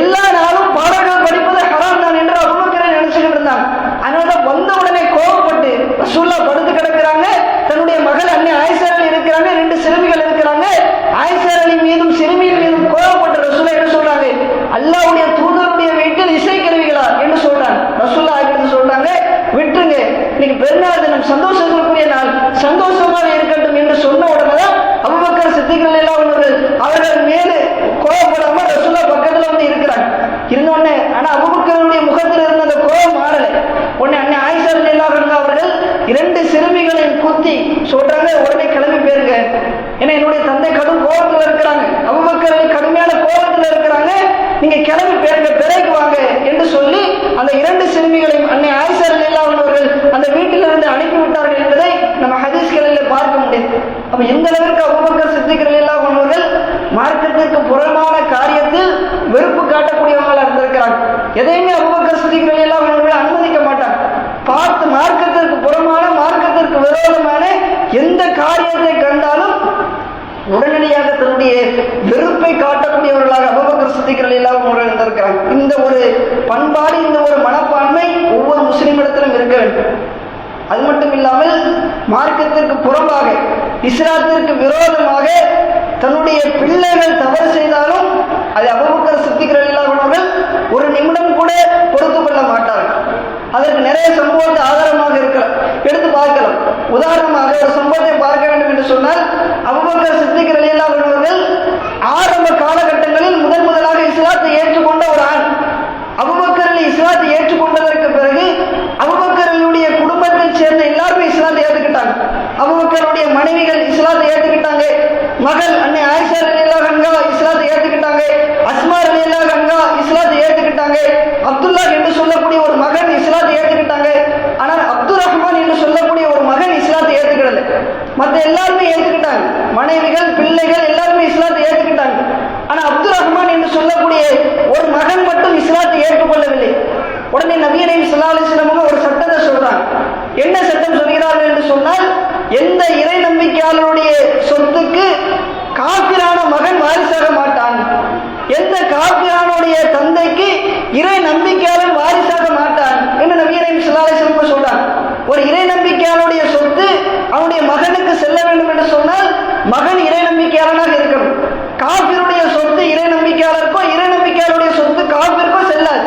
எல்லா நாளும் பாடல்கள் படிப்பது ஹராம் தான் என்று அபூபக்கரை நினைச்சுக்கிட்டு இருந்தாங்க. அதனால வந்த உடனே கோபப்பட்டு ரசூலுல்லாஹ் படுத்து கிடக்கிறாங்க, தன்னுடைய மகள் அன்னை ஆயிஷா அலி இருக்கிறாங்க, 2 சிறுமிகள் இருக்கிறாங்க. ஆயிஷா அலி மீதும் சிறுமியின் மீதும் கோபப்பட்டு ரசூலுல்லாஹ் என்ன சொல்றாங்க, அல்லாஹ்வுடைய தூதருடைய வீட்டில் இசைக்கருவிகளா என்று சொல்றாங்க. ரசூலுல்லாஹ் ஆகிட்டு சொல்றாங்க, விட்டுருங்க, இன்னைக்கு பெருநாள் தினம், சந்தோஷத்திற்குரிய நாள், சந்தோஷமாக இருக்கட்டும் என்று சொன்ன உடனே அபூபக்கர் சித்திக் ரலியல்லாஹு அன்ஹு அவர்கள் மேலே கோபப்படாம ரசூலுல்லாஹ் பக்கத்துல வந்து இருக்கிறாங்க. இருந்தோடனே ஆனா அபூபக்கருடைய முகத்தில் இருந்த அந்த கோபம் மாறல. உடனே அன்னை ஆயிஷா ரலியல்லாஹு அன்ஹா அவர்கள் 2 சிறுமிகளையும் குத்தி சொல்றாங்க, உடனே கிளம்பி போயிருங்க, ஏன்னா என்னுடைய தந்தை கடும் கோபத்தில் இருக்கிறாங்க, அபூபக்கர் கடுமையான கோபத்தில் இருக்கிறாங்க, நீங்க கிளம்பி போயிருங்க, பிறகு வாங்க என்று சொல்லி அந்த 2 சிறுமிகளையும் அன்னை ஆயிஷா ரலியல்லாஹு அன்ஹா அவர்கள் அந்த வீட்டிலிருந்து அனுப்பிவிட்டார்கள் என்பதை நம்ம ஹதீஸ்களில் பார்க்க முடியும். அப்ப எந்த அளவிற்கு அபூபக்கர் சித்திக் ரலியல்லாஹு அன்ஹு அவர்கள் மார்க்கத்திற்கு புறமான காரியத்தில் வெறுப்பு காட்டக்கூடியவங்களா இருந்திருக்கிறாங்க. எதையுமே அபூபக்கர் சித்திக் ரலியல்லாஹு அன்ஹு அவர்கள் அனுமதிக்க மாட்டாங்க. பார்த்து மார்க்கத்திற்கு புறமான, மார்க்கத்திற்கு விரோதமான எந்த காரியத்தை கண்டாலும் உடனடியாக தன்னுடைய வெறுப்பை காட்டக்கூடியவர்களாக அபூபக்கர் சித்திக் ரலியல்லாஹு அன்ஹு அவர்கள் இருந்திருக்கிறாங்க. இந்த ஒரு பண்பாடு, இந்த ஒரு மனப்பான்மை ஒவ்வொரு முஸ்லிமிடத்திலும் இருக்க வேண்டும். அது மட்டும் இல்லாமல் மார்க்கத்திற்கு புறம்பாக, இஸ்லாத்திற்கு விரோதமாக தன்னுடைய பிள்ளைகள் தவறு செய்தாலும் அதை அபூபக்கர் சித்திக் ரலியல்லாஹு அன்ஹு அவர்கள் ஒரு நிமிடம் கூட பொறுத்துக் கொள்ள மாட்டார்கள். அதற்கு நிறைய சம்பவத்தை ஆதாரமாக இருக்கலாம், எடுத்து பார்க்கலாம். உதாரணமாக ஒரு சம்பவத்தை பார்க்க வேண்டும் என்று சொன்னால், அபூபக்கர் சித்திக் ரலியல்லாஹு அன்ஹு அவர்கள் ஆரம்ப காலகட்டங்களில் முதலாக இஸ்லாத்தை ஏற்றுக்கொண்ட ஒரு ஆண். அபூபக்கர் இஸ்லாத்தை ஏற்றுக்கொண்டதற்கு பிறகு அபூபக்கருடைய குடும்பத்தை சேர்ந்த எல்லாருமே இஸ்லாத்தை ஏற்றுக்கிட்டாங்க. அபூபக்கருடைய மனைவிகள் இஸ்லாத்தை ஏற்றுக்கிட்டாங்க, மகள் அன்னை ஆயிஷா ரலியல்லாஹு அன்ஹா இஸ்லாத்தை ஏற்றுக்கிட்டாங்க, அஸ்மா ரலியல்லாஹு அன்ஹா இஸ்லாத்தை ஏற்றுக்கிட்டாங்க, அப்துல்லா என்று சொல்லக்கூடிய ஒரு மகன் இஸ்லாத்தை ஏற்றுக்கிட்டாங்க. ஆனால் அப்துல் ரஹ்மான் என்று சொல்லக்கூடிய ஒரு மகன் இஸ்லாத்தை ஏற்றுக்கிடல. மற்ற எல்லாருமே ஏற்றுக்கிட்டாங்க, மனைவிகள், பிள்ளைகள் எல்லாருமே இஸ்லாத்தை ஏற்றுக்கிட்டாங்க. ஆனா அப்துல் ரஹ்மான் என்று சொல்லக்கூடிய ஒரு மகன் மட்டும் இஸ்லாத்தை ஏற்றுக்கொள்ளவில்லை. உடனே நபி ஸல்லல்லாஹு அலைஹி வஸல்லம் ஒரு சட்டத்தை சொல்றாங்க. என்ன சட்டம் சொல்கிறார்கள் என்று சொன்னால், எந்த இறை நம்பிக்கையாளருடைய சொத்துக்கு காபிரான மகன் வாரிசாக மாட்டான், எந்த காபிரானுடைய தந்தைக்கு இறை நம்பிக்கையாளர் வாரிசாக மாட்டான் என்று நபி ஸல்லல்லாஹு அலைஹி வஸல்லம் சொல்றாங்க. ஒரு இறை நம்பிக்கையாளருடைய சொத்து அவனுடைய மகனுக்கு செல்ல வேண்டும் என்று சொன்னால் மகன் இறை நம்பிக்கையாளனாக இருக்கணும். காபிருடைய சொத்து இறை நம்பிக்கையாளருக்கோ, இறை நம்பிக்கையாளருடைய சொத்து காபிருக்கோ செல்லாது.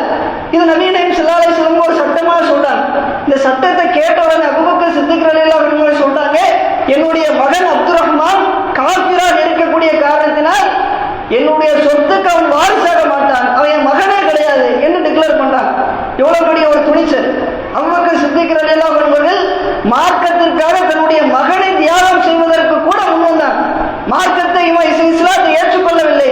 இது நபி ஸல்லல்லாஹு அலைஹி வஸல்லம் ஒரு சட்டமாக சொல்றாங்க. இந்த சட்டத்தை கேட்ட உடனே அபூபக்கர் சித்திக் ரலியல்லாஹு அன்ஹு சொல்றாங்க, என்னுடைய மகன் அப்துல் ரஹ்மான் காபிராக இருக்கக்கூடிய காரணத்தினால் என்னுடைய சொத்துக்கு அவன் வாரிசாக மாட்டான், அவன் என் மகனே கிடையாது என்று டிக்ளேர் பண்றான். எவ்வளவு பெரிய ஒரு துணிச்சல்! அபூபக்கர் சித்திக் ரலியல்லாஹு அன்ஹு அவர்கள் மார்க்கத்திற்காக தன்னுடைய மகனை தியாகம் செய்வதற்கு கூட முன்வந்தான். மார்க்கத்தை இஸ்லாத்தை ஏற்றுக்கொள்ளவில்லை,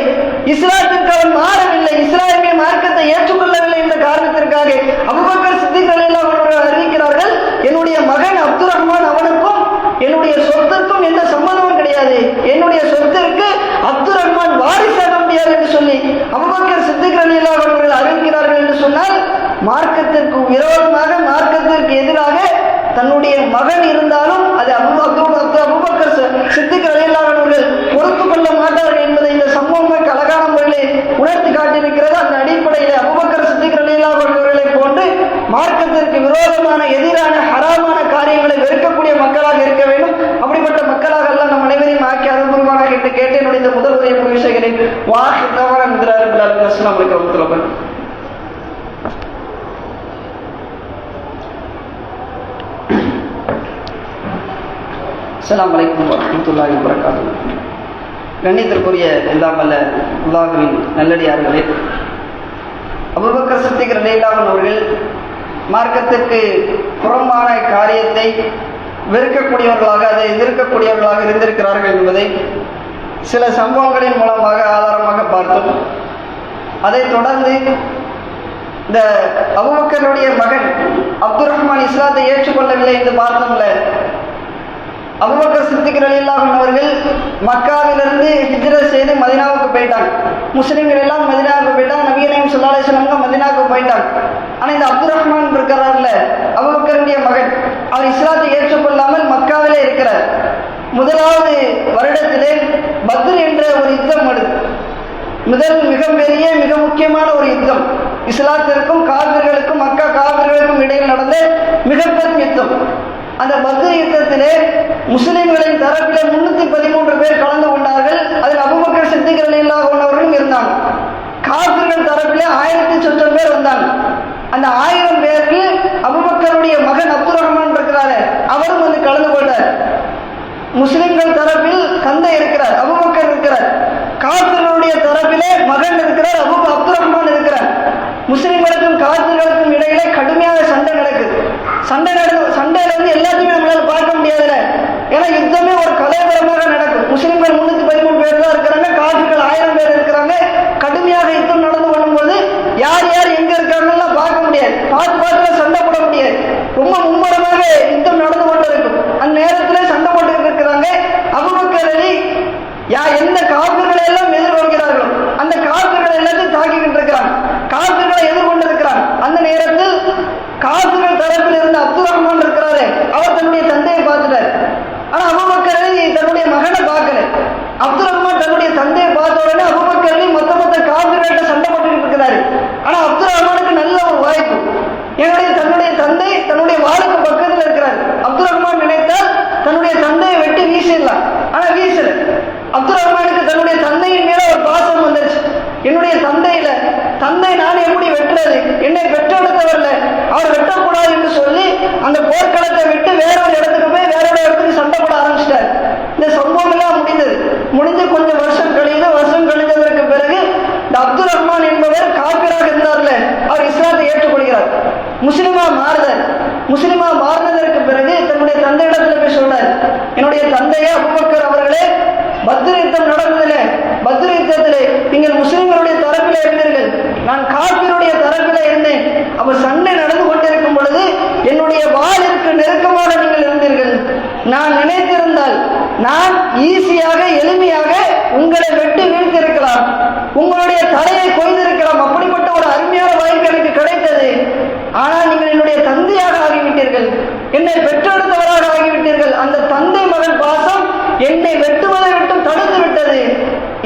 இஸ்லாத்திற்கு அவன் மாறவில்லை, இஸ்லாமிய மார்க்கத்தை ஏற்றுக்கொள்ளவில்லை என்ற காரணத்திற்காக அபூபக்கர் சித்திக் ரலியல்லாஹு அன்ஹு அவர்கள் அறிவிக்கிறார்கள், என்னுடைய மகன் அப்துல் ரஹ்மான் அவனுக்கும் என்னுடைய சொத்திற்கும் எந்த சம்பந்தமும் கிடையாது, என்னுடைய சொத்திற்கு அப்துல் ரஹ்மான் வாரிசாக முடியாது என்று சொல்லி அபூபக்கர் சித்திக் ரலியல்லாஹு அன்ஹு அவர்கள் அறிவிக்கிறார்கள் என்று சொன்னால், மார்க்கத்திற்கு விரோதமாக, மார்க்கத்திற்கு எதிராக தன்னுடைய மகன் இருந்தாலும் அதை அபூபக்கர் சித்திக் ரலியல்லாஹு அன்ஹு அவர்கள் பொறுத்துக் கொள்ள மாட்டார்கள் என்பதை இந்த சம்பவம் அழகான முறையிலே உணர்த்தி காட்டியிருக்கிறது. அந்த அடிப்படையில் அபூபக்கர் சித்திக் ரலியல்லாஹு அன்ஹு அவர்களை போன்று மார்க்கத்திற்கு விரோதமான, எதிரான, ஹராமான காரியங்களை வெறுக்கக்கூடிய மக்களாக இருக்க வேண்டும். அப்படிப்பட்ட மக்களாக எல்லாம் நம் அனைவரையும் ஆக்கி அருள்புரிவானாக என்று கேட்டு என்னுடைய இந்த முதல் உரையை முடிவு செய்கிறேன். அஸ்ஸலாமு அலைக்கும் வரஹ்மத்துல்லாஹி வபரகாத்துஹு. அஸ்ஸலாமு அலைக்கும் வரஹ்மத்துல்லாஹி வபரகாத்துஹு. கண்ணியத்திற்குரிய எல்லாம் வல்ல அல்லாஹ்வின் நல்லடியார்களே, அபூபக்கர் சித்திக் ரலியல்லாஹு அன்ஹு அவர்கள் மார்க்கத்திற்கு புறம்பான காரியத்தை வெறுக்கக்கூடியவர்களாக, அதை எதிர்க்கக்கூடியவர்களாக இருந்திருக்கிறார்கள் என்பதை சில சம்பவங்களின் மூலமாக ஆதாரமாக பார்த்தோம். அதைத் தொடர்ந்து இந்த அபூபக்கருடைய மகன் அப்துல் ரஹ்மான் இஸ்லாத்தை ஏற்றுக்கொள்ளவில்லை என்று பார்த்தோம்ல. அபூபக்கர் சித்திக் ரலியல்லாஹு அன்ஹு அவர்கள் மக்காவிலிருந்து ஹிஜ்ரத் செய்து மதீனாவுக்கு போயிட்டாங்க. முஸ்லிம்கள் எல்லாம் மதீனாவுக்கு போயிட்டாங்க. நபி கரீம் ஸல்லல்லாஹு அலைஹி வஸல்லம் மதீனாவுக்கு போயிட்டாங்க. ஆனால் இந்த அப்துல் ரஹ்மான் இருக்கிறார்ல, அபூபக்கருடைய மகன், அவர் இஸ்லாத்தை ஏற்றுக்கொள்ளாமல் மக்காவிலே இருக்கிறார். முதலாவது வருடத்திலே பத்ர் என்ற ஒரு யுத்தம் வருது. மிக பெரிய மிக முக்கியமான ஒரு யுத்தம். இஸ்லாத்திற்கும் காபிர்களுக்கும், மக்கா காபிர்களுக்கும் இடையில் நடந்த மிக பெரும் யுத்தம். அந்த பத்ர் யுத்தத்திலே முஸ்லிம்களின் தரப்பிலே 313 பேர் கலந்து கொண்டார்கள். அதில் அபூபக்கர் சித்திக் ரலியல்லாஹு அன்ஹு அவர்களும் இருந்தாங்க. காபிர்கள் தரப்பிலே 1000 சொச்சம் பேர் வந்தாங்க. அந்த 1000 பேருக்கு அபூபக்கருடைய மகன் அப்துல் ரஹ்மான் இருக்கிறாரு, அவரும் வந்து கலந்து கொண்டார். முஸ்லிம்கள் தரப்பில் தந்தை இருக்கிறார், அபூபக்கர் இருக்கிறார். காபிர்களுடைய தரப்பிலே மகன் இருக்கிறார், அப்துல் ரஹ்மான் இருக்கிறார். முஸ்லிம்களுக்கும் காபிர்களுக்கும் இடையிலே கடுமையான சண்டை நடக்குது. சண்டையில வந்து எல்லாத்தையுமே நம்மளால பார்க்க முடியாதுல. ஏன்னா யுத்தமே ஒரு கலைபரமாக நடக்கும். முஸ்லிம்கள் 313 பேர் தான் இருக்கிறாங்க, காபிர்கள் 1000 பேர் இருக்கிறாங்க. கடுமையாக யுத்தம் நடந்து கொள்ளும்போது யார் யார் எங்க இருக்காங்கன்னு பார்க்க முடியாது, பார்த்து சண்டை போட முடியாது. ரொம்ப மும்முரமாக யுத்தம் நடந்து கொண்டு இருக்கும். அந்த நேரத்தில் சண்டை போட்டு இருக்கிறாங்க. அபூபக்கர் அலி எந்த காபிர்களை எல்லாம் எதிர்கொள்கிறார்களோ அந்த காபிர்களை எல்லாத்தையும் தாக்கிக்கிட்டு இருக்கிறாங்க, காபிர்களை எதிர்கொண்டு இருக்கிறாங்க. அந்த நேரத்தில் காபிர்கள் தரப்பில் இருந்த அப்துல் ரஹ்மான் இருக்கிறாரு, அவர் தன்னுடைய தந்தையை பார்த்துட்டார். ஆனா அபூபக்கர் அலி தன்னுடைய மகனை பார்க்கல. அப்துல் ரஹ்மான் தன்னுடைய தந்தையை பார்த்த உடனே அபூபக்கர் அலி மொத்த காபிர்கள்ட்ட சண்டை போட்டுக்கிட்டு இருக்கிறாரு. ஆனா அப்துல் ரஹ்மானுக்கு நல்ல ஒரு வாய்ப்பு. தன்னுடைய தந்தை தன்னுடைய வாளுக்கு பக்கத்தில் இருக்கிறார். அப்துல் ரஹ்மான் நினைத்தால் தன்னுடைய தந்தையை வெட்டி வீசிடலாம், ஆனா வீசல. அப்துல் ரஹ்மானுக்கு தன்னுடைய தந்தையின் மேல ஒரு பாசம் வந்துருச்சு. என்னுடைய தந்தை நான் எப்படி வெட்டுறது, என்னை பெற்றெடுத்தவர்ல, அவர் வெட்டக்கூடாது என்று சொல்லி அந்த போர்க்களத்தை விட்டு வேற ஒரு இடத்துக்கு போய் வேற ஒரு இடத்துக்கு சண்டை போட ஆரம்பிச்சிட்டார். இந்த சம்பவம் எல்லாம் முடிந்து கொஞ்சம் வருஷம் கழிந்ததற்கு பிறகு இந்த அப்துல் ரஹ்மான் என்பவர் காபிராக இருந்தார்ல, அவர் இஸ்லாத்தை ஏற்றுக்கொள்கிறார், முஸ்லிமா மாறினதற்கு பிறகு தன்னுடைய தந்தையிடத்தில் போய் சொல்றார், என்னுடைய தந்தையே அபூபக்கர் அவர்களே, பத்ர் யுத்தம் நடந்ததில்லை, பத்ர் யுத்தத்திலே நீங்கள் முஸ்லிம்களுடைய தரப்பில் இருந்தீர்கள், நான் காபிருடைய தரப்பில் இருந்தேன். அவர் சண்டை நடந்து கொண்டிருக்கும் பொழுது என்னுடைய வாளிற்கு நெருக்கமாக நீங்கள் இருந்தீர்கள். நான் நினைத்திருந்தால் நான் ஈஸியாக எளிமையாக உங்களை வெட்டி வீழ்த்திருக்கலாம், உங்களுடைய தலையை கொய்திருக்கலாம். அப்படிப்பட்ட ஒரு அருமையான வாய்ப்பு எனக்கு கிடைத்தது. ஆனால் நீங்கள் என்னுடைய தந்தையாக ஆகிவிட்டீர்கள், என்னை பெற்றெடுத்தவராக ஆகிவிட்டீர்கள். அந்த தந்தை மகன் பாசம் என்னை வெட்டுவதை விட்டு தடுத்து விட்டது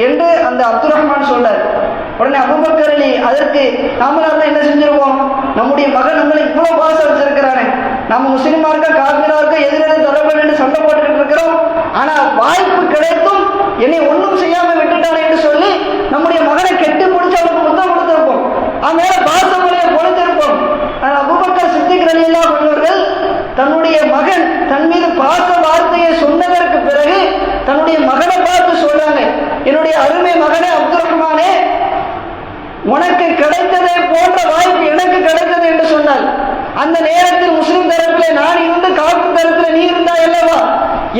என்று அந்த அப்துல் ரஹ்மான் சொன்னார். உடனே அபூபக்கர் அலி அதற்கு நாமளாக என்ன செஞ்சிருவோம், நம்முடைய மகன் நம்மளை இவ்வளவு பாசம் வச்சிருக்கிறானே, நம்ம முஸ்லிமா இருக்க காபிரா இருக்க எதிரெதிர் தொடர்பு என்று சண்டை போட்டுக்கிட்டு இருக்கிறோம், ஆனா வாய்ப்பு கிடைத்தும் என்னை ஒன்றும் செய்யாம விட்டுட்டானே என்று சொல்லி நம்முடைய மகனை கெட்டி பிடிச்சு அவருக்கு முத்தம் கொடுத்திருப்போம், அவன் மேல பாசமொழியை பொழுத்திருப்போம். ஆனால் அபூபக்கர் சித்திக் ரலியல்லாஹு அன்ஹு அவர்கள் தன்னுடைய மகன் தன் மீது பாச வார்த்தையை சொன்னதற்கு பிறகு தன்னுடைய மகனை பார்த்து சொல்றாங்க, என்னுடைய அருமை மகனே அப்துல் ரஹ்மானே, உனக்கு கிடைத்ததை போன்ற வாய்ப்பு எனக்கு கிடைத்தது என்று சொன்னார். அந்த நேரத்தில் முஸ்லிம் தரப்பில் நான் இருந்து காபிர் தரப்பில் நீ இருந்தாய் அல்லவா,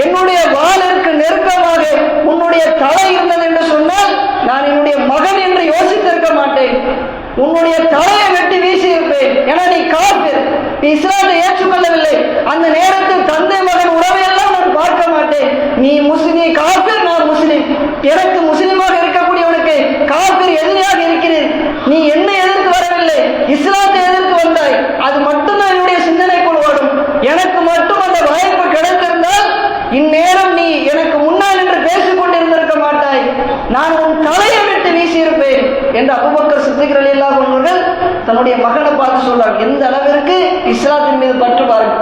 என்னுடைய வாளிற்கு நெருக்கமாக உன்னுடைய தலை இருந்தது என்று சொன்னால் நான் என்னுடைய மகன் என்று யோசித்திருக்க மாட்டேன், உன்னுடைய தலையை வெட்டி வீசி இருப்பேன். ஏன்னா நீ காபிர், நீ இஸ்லாத்தை ஏற்றுக்கொள்ளவில்லை. அந்த நேரத்தில் தந்தை மகன் உறவையெல்லாம் நான் பார்க்க மாட்டேன். நீ காபிர், நான் முஸ்லிம், எனக்கு முஸ்லிமாக இருக்கக்கூடியவனுக்கு காபிர் எதிரியாக இருக்கிறேன். நீ என்னை எதிர்த்து வரவில்லை, இஸ்லாத்தை எதிர்த்து வந்தாய். அது மட்டும்தான் என்னுடைய சிந்தனைக்குள் ஓடும். எனக்கு மட்டும் அந்த வாய்ப்பு கிடைத்திருந்தால் இந்நேரம் நீ எனக்கு முன்னால் என்று பேசிக் கொண்டிருந்திருக்க மாட்டாய், நான் உன் தலையை விட்டு வீசியிருப்பேன் என்று அபூபக்கர் சித்திக் ரலியல்லாஹு அன்ஹு அவர்கள் தன்னுடைய மகனை பார்த்து சொல்றார். எந்த அளவிற்கு இஸ்லாத்தின் மீது பற்று பாருங்க.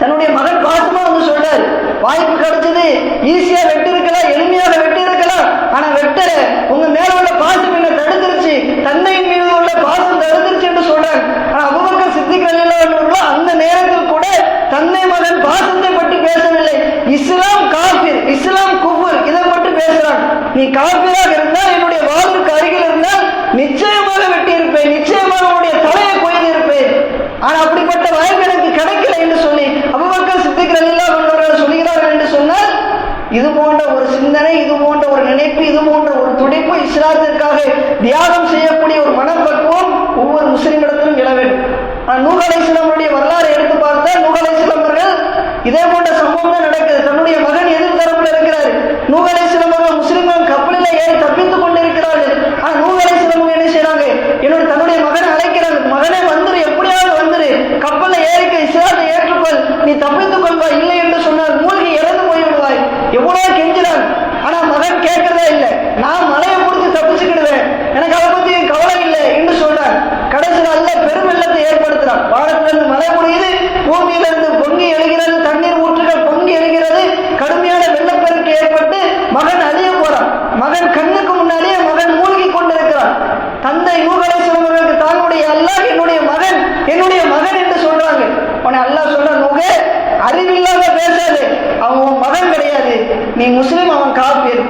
தன்னுடைய மகன் பாசமா வந்து சொல்றாரு, வாய்ப்பு கிடைச்சது, ஈஸியா வெட்டி இருக்கலாம், எளிமையாக வெட்டி இருக்கலாம், ஆனா வெட்டல, உங்க மேல உள்ள பாசம் என்ன தடுத்துருச்சு, தந்தையின் மீது உள்ள பாசம் தடுத்துருச்சு என்று சொல்றாங்க. ஆனா அபூபக்கர் சித்திக் ரலியல்லாஹு அன்ஹு அவர்கள் அந்த நேரத்தில் கூட தந்தை மகன் பாசத்தை பற்றி பேசவில்லை, இஸ்லாம் காபிர், இஸ்லாம் குஃபர், இதை பற்றி பேசுறான். நீ காபிராக இருந்தால் என்னுடைய வாளுக்கு அருகில் இருந்தால் நிச்சயமாக வெட்டி இருப்பேன், நிச்சயமாக உன்னுடைய தலையை கொய்து இருப்பேன். ஆனா அப்படிப்பட்ட வாய்ப்பு எனக்கு கிடைக்கல என்று சொல்லி அபூபக்கர் சித்திக் ரலியல்லாஹு இஸ்லாத்திற்காக தியாகம் செய்யக்கூடிய ஒரு மனப்பக்குவம் ஒவ்வொரு முஸ்லிமிடத்திலும் எழ வேண்டும். நூஹ் அலைஹிஸ்ஸலாமுடைய வரலாறு எடுத்து பார்த்தால் நூஹ் அலைஹிஸ்ஸலாம் அவர்கள் இதே போன்ற சம்பவம் தான் நடக்குது. தன்னுடைய மகன் எதிர்த்தரப்புல இருக்கிறார். நூஹ் அலைஹிஸ்ஸலாம் அவர்கள் முஸ்லிம்கள் கப்பலில் ஏறி தப்பித்துக் கொண்டிருக்கிறார்கள். ஆனா நூஹ் அலைஹிஸ்ஸலாம் என்ன செய்யறாங்க, தன்னுடைய மகனை அழைக்கிறாங்க, மகனே வந்துரு, எப்படியாவது வந்துரு, கப்பல்ல ஏறிக்க, இஸ்லாத்தை ஏற்றுக்கொள், நீ தப்பித்துக் கொள்வாய், இல்லை என்று சொன்னால் மூழ்கி இறந்து போய்விடுவாய். எவ்வளவு கெஞ்சினான், ஆனா மகன் கேட்கறதே இல்லை. நான் மலையை பிடிச்சி தப்பிச்சுக்கிடுவேன், எனக்கு அதை பத்தி கவலை இல்லை என்று சொல்றான். கடைசியில் அல்லாஹ் பெரும் வெள்ளத்தை ஏற்படுத்துறான். வானத்திலிருந்து மழை பொழியுது, பூமியிலிருந்து பொங்கி எழுகிறது, தண்ணீர் ஊற்றுகள் பொங்கி எழுகிறது, கடுமையான வெள்ளப்பெருக்கு ஏற்பட்டு மகன் அழிய போறான். மகன் கண்ணுக்கு முன்னாடியே மகன் மூழ்கி கொண்டிருக்கிறான். தந்தை நூஹ் அலைஹிஸ்ஸலாம் அவர்களுக்கு தாங்களுடைய அல்லாஹ் என்னுடைய மகன் என்று சொல்றாங்க. உடனே அல்லாஹ் சொல்ற, நூஹே அறிவில்லாம பேசாது, அவன் உன் மகன் கிடையாது, நீ முஸ்லிம், அவன் காஃபிர்.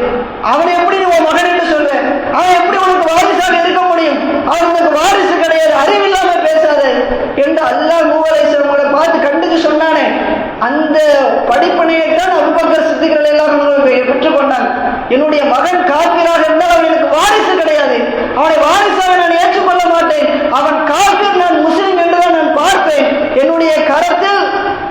அவன் எப்படி நீ உன் மகன் என்று சொல்ற? அவன் எப்படி உனக்கு வாரிசாக இருக்க முடியும்? அவன் உனக்கு வாரிசு கிடையாது, அறிவில்லாம பேசாது என்று அல்லாஹ் நூஹ் அலைஹிஸ்ஸலாம் அவங்களை பார்த்து கண்டுக்கு சொன்னானே, அந்த படிப்பனையைத்தான் அபூபக்கர் சித்திக் ரலியல்லாஹு அன்ஹு பெற்றுக்கொண்டான். என்னுடைய மகன் காஃபிராக இருந்தால் அவன் எனக்கு வாரிசு கிடையாது, அவனை வாரிசாக நான் ஏற்றுக்கொள்ள மாட்டேன், அவன் காஃபிர், நான் முஸ்லிம் என்றுதான் நான் பார்ப்பேன். என்னுடைய கரத்தில்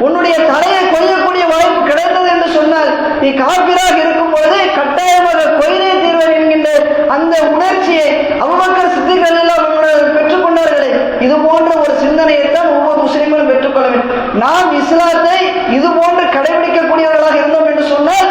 உன்னுடைய தலையை கொய்யக்கூடிய வாய்ப்பு கிடைத்தது என்று சொன்னால் நீ காஃபிராக இருக்கும் பொழுது கட்டாயமாக கொய்தே தீர்வேன் என்கின்ற அந்த உணர்ச்சியை அபூபக்கர் சித்திக் ரலியல்லாஹு அன்ஹு பெற்றுக்கொண்டார்களே, இது போன்ற ஒரு சிந்தனையைத்தான் ஒவ்வொரு முஸ்லிம்களும் பெற்றுக்கொள்ள வேண்டும். நாம் இஸ்லாத்தை இது போன்று கடைபிடிக்கக்கூடியவர்களாக இருந்தோம் என்று சொன்னால்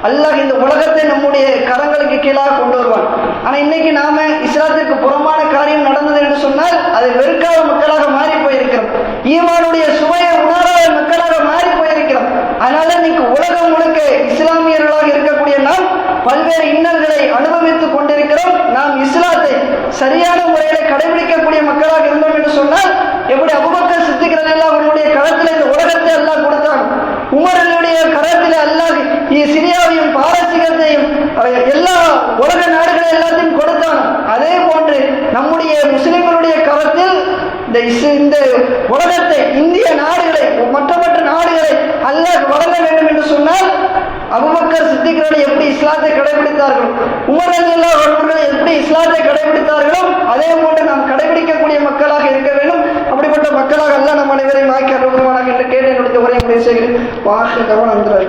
அல்லாஹ் இந்த உலகத்தை நம்முடைய கரங்களுக்கு கீழாக கொண்டு வருவான். ஆனா இன்னைக்கு நாம இஸ்லாத்திற்கு புறமான காரியம் நடந்தது என்று சொன்னால் அதை வெறுக்காத மக்களாக மாறி போயிருக்கிறோம். ஈமானுடைய சுவையை உணராத மக்களாக மாறி போயிருக்கிறோம். அதனால இன்னைக்கு உலகம் முழுக்க இஸ்லாமியர்களாக இருக்கக்கூடிய நாம் பல்வேறு இன்னல்களை அனுபவித்துக் கொண்டிருக்கிறோம். நாம் இஸ்லாத்தை சரியான முறையில் கடைபிடிக்கக்கூடிய மக்களாக இருந்தோம் என்று சொன்னால், எப்படி அபூபக்கர் சித்திக் ரலியல்லாஹு அன்ஹுடைய களத்தில் இந்த உலகத்தை அல்லாஹ் கொடுத்தான், உமருடைய கரத்தில் அல்லாஹ் சிரியாவையும் பாரசீகத்தையும் எல்லா உலக நாடுகளை எல்லாத்தையும் கொடுத்தான். அதே போன்று நம்முடைய முஸ்லிம்களுடைய கரத்தில் இந்த உலகத்தை, இந்திய நாடுகளை, மற்ற நாடுகளை அல்லாஹ் வழங்க வேண்டும் என்று சொன்னால் அபூபக்கர் சித்திக் ரலியல்லாஹு எப்படி இஸ்லாத்தை கடைபிடித்தார்களோ, உமர் ரலியல்லாஹு அன்ஹு எப்படி இஸ்லாத்தை கடைபிடித்தார்களோ அதே போன்று நாம் கடைபிடிக்கக்கூடிய மக்களாக இருக்க வேண்டும். அப்படிப்பட்ட மக்களாக அல்லாஹ் நம் அனைவரையும் ஆக்கி அருள்வானாக என்று கேட்டு என்னுடைய உரையை முடிவு செய்கிறேன். வாஹிதவன் அந்தரா